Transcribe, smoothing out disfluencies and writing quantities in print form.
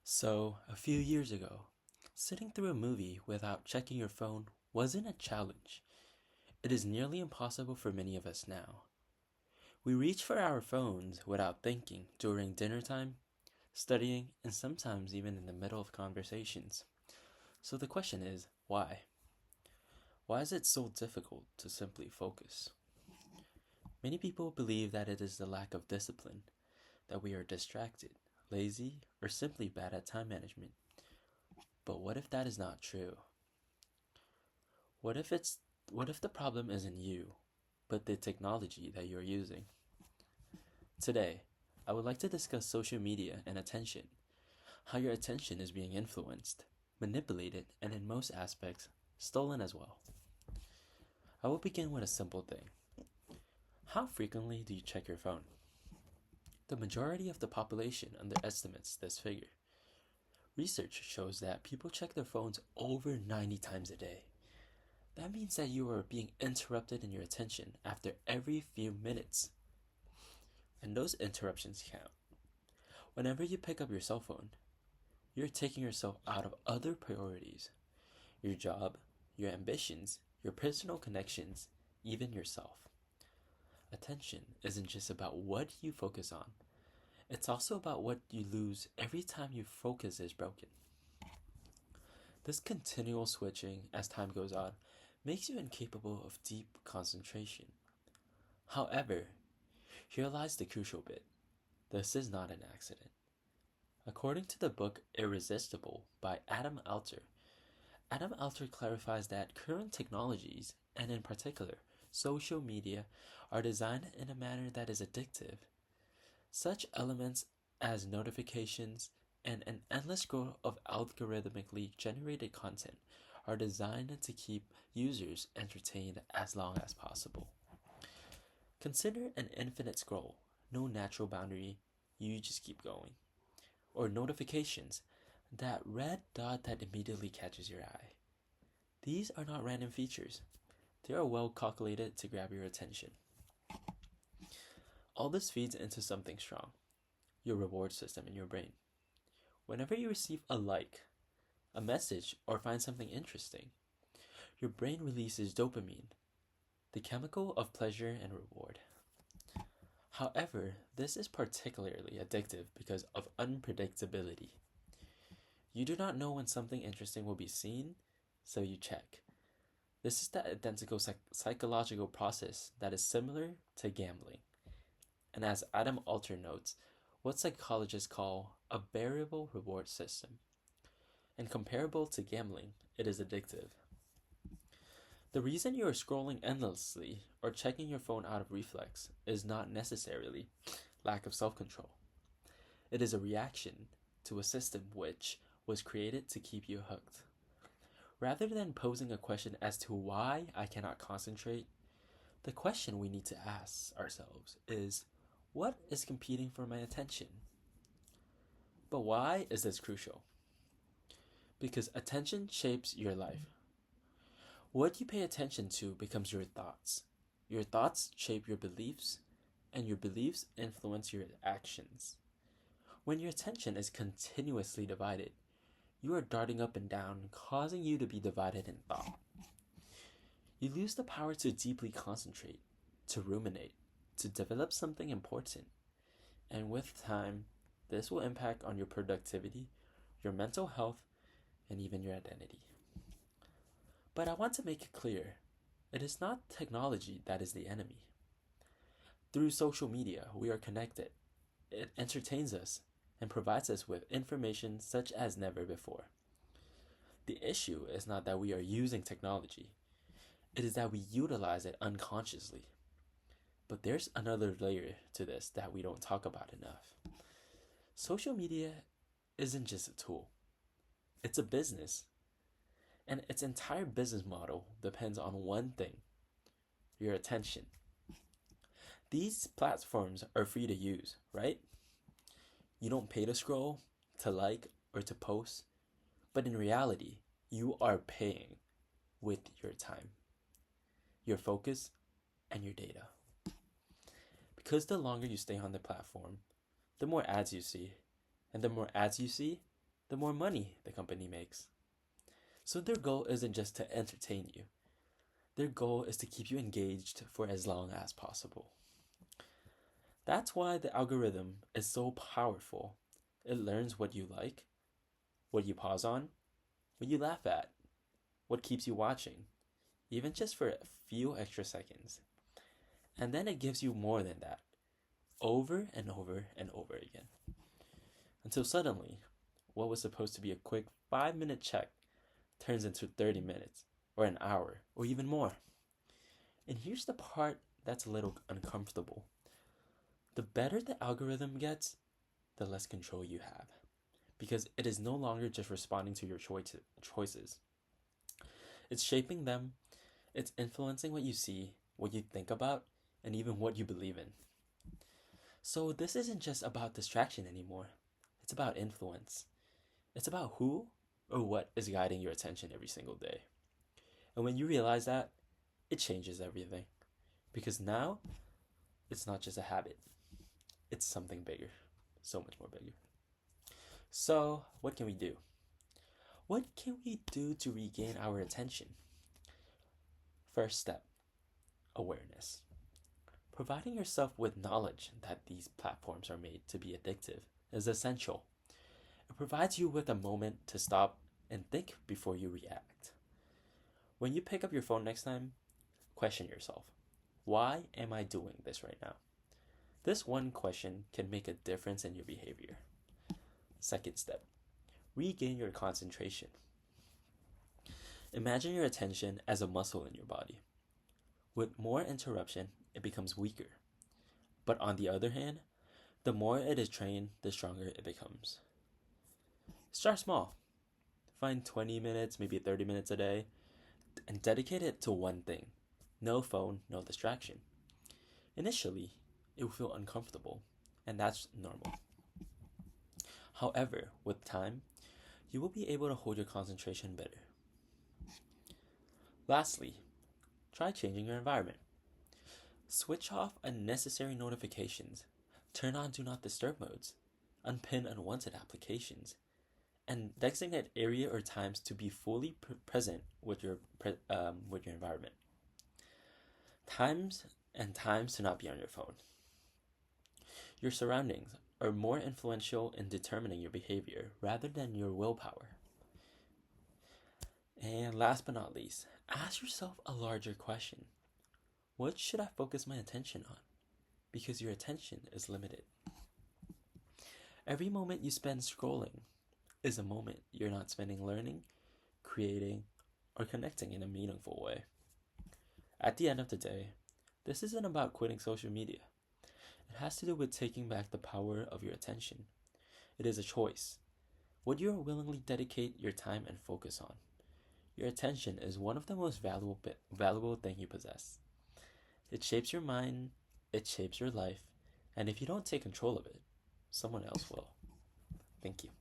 A few years ago, sitting through a movie without checking your phone wasn't a challenge. It is nearly impossible for many of us now. We reach for our phones without thinking during dinner time, studying, and sometimes even in the middle of conversations. So the question is, why? Why is it so difficult to simply focus? Many people believe that it is the lack of discipline, that we are distracted, lazy, or simply bad at time management. But what if that is not true? What if it's what if the problem isn't you, but the technology that you're using? Today, I would like to discuss social media and attention, how your attention is being influenced, manipulated, and in most aspects, stolen as well. I will begin with a simple thing. How frequently do you check your phone? The majority of the population underestimates this figure. Research shows that people check their phones over 90 times a day. That means that you are being interrupted in your attention after every few minutes. And those interruptions count. Whenever you pick up your cell phone, you're taking yourself out of other priorities: your job, your ambitions, your personal connections, even yourself. Attention isn't just about what you focus on, it's also about what you lose every time your focus is broken. This continual switching as time goes on makes you incapable of deep concentration. However, here lies the crucial bit. This is not an accident. According to the book Irresistible by Adam Alter clarifies that current technologies, and in particular social media, are designed in a manner that is addictive. Such elements as notifications and an endless scroll of algorithmically generated content are designed to keep users entertained as long as possible. Consider an infinite scroll, no natural boundary, you just keep going. Or notifications, that red dot that immediately catches your eye. These are not random features, they are well calculated to grab your attention. All this feeds into something strong: your reward system in your brain. Whenever you receive a like, a message, or find something interesting, your brain releases dopamine, the chemical of pleasure and reward. However, this is particularly addictive because of unpredictability. You do not know when something interesting will be seen, so you check. This is the identical psychological process that is similar to gambling. And as Adam Alter notes, what psychologists call a variable reward system. And comparable to gambling, it is addictive. The reason you are scrolling endlessly or checking your phone out of reflex is not necessarily lack of self-control. It is a reaction to a system which was created to keep you hooked. Rather than posing a question as to why I cannot concentrate, the question we need to ask ourselves is, what is competing for my attention? But why is this crucial? Because attention shapes your life. What you pay attention to becomes your thoughts. Your thoughts shape your beliefs, and your beliefs influence your actions. When your attention is continuously divided, you are darting up and down, causing you to be divided in thought. You lose the power to deeply concentrate, to ruminate, to develop something important. And with time, this will impact on your productivity, your mental health, and even your identity. But I want to make it clear, it is not technology that is the enemy. Through social media, we are connected. It entertains us and provides us with information such as never before. The issue is not that we are using technology, it is that we utilize it unconsciously. But there's another layer to this that we don't talk about enough. Social media isn't just a tool, it's a business. And its entire business model depends on one thing: your attention. These platforms are free to use, right? You don't pay to scroll, to like, or to post, but in reality, you are paying with your time, your focus, and your data. Because the longer you stay on the platform, the more ads you see. And the more ads you see, the more money the company makes. So their goal isn't just to entertain you. Their goal is to keep you engaged for as long as possible. That's why the algorithm is so powerful. It learns what you like, what you pause on, what you laugh at, what keeps you watching, even just for a few extra seconds. And then it gives you more than that, over and over and over again. Until suddenly, what was supposed to be a quick 5-minute check turns into 30 minutes, or an hour, or even more. And here's the part that's a little uncomfortable. The better the algorithm gets, the less control you have, because it is no longer just responding to your choices. It's shaping them, it's influencing what you see, what you think about, and even what you believe in. So this isn't just about distraction anymore. It's about influence. It's about who or what is guiding your attention every single day. And when you realize that, it changes everything. Because now, it's not just a habit. It's something bigger. So much more bigger. So, what can we do? What can we do to regain our attention? First step, awareness. Providing yourself with knowledge that these platforms are made to be addictive is essential. It provides you with a moment to stop and think before you react. When you pick up your phone next time, question yourself, why am I doing this right now? This one question can make a difference in your behavior. Second step, regain your concentration. Imagine your attention as a muscle in your body. With more interruption, it becomes weaker. But on the other hand, the more it is trained, the stronger it becomes. Start small. Find 20 minutes, maybe 30 minutes a day, and dedicate it to one thing. No phone, no distraction. Initially, it will feel uncomfortable, and that's normal. However, with time, you will be able to hold your concentration better. Lastly, try changing your environment. Switch off unnecessary notifications, turn on Do Not Disturb modes, unpin unwanted applications, and designate area or times to be fully present with your environment. Times to not be on your phone. Your surroundings are more influential in determining your behavior rather than your willpower. And last but not least, ask yourself a larger question. What should I focus my attention on? Because your attention is limited. Every moment you spend scrolling is a moment you're not spending learning, creating, or connecting in a meaningful way. At the end of the day, this isn't about quitting social media. It has to do with taking back the power of your attention. It is a choice. What you are willingly dedicate your time and focus on. Your attention is one of the most valuable things you possess. It shapes your mind, it shapes your life, and if you don't take control of it, someone else will. Thank you.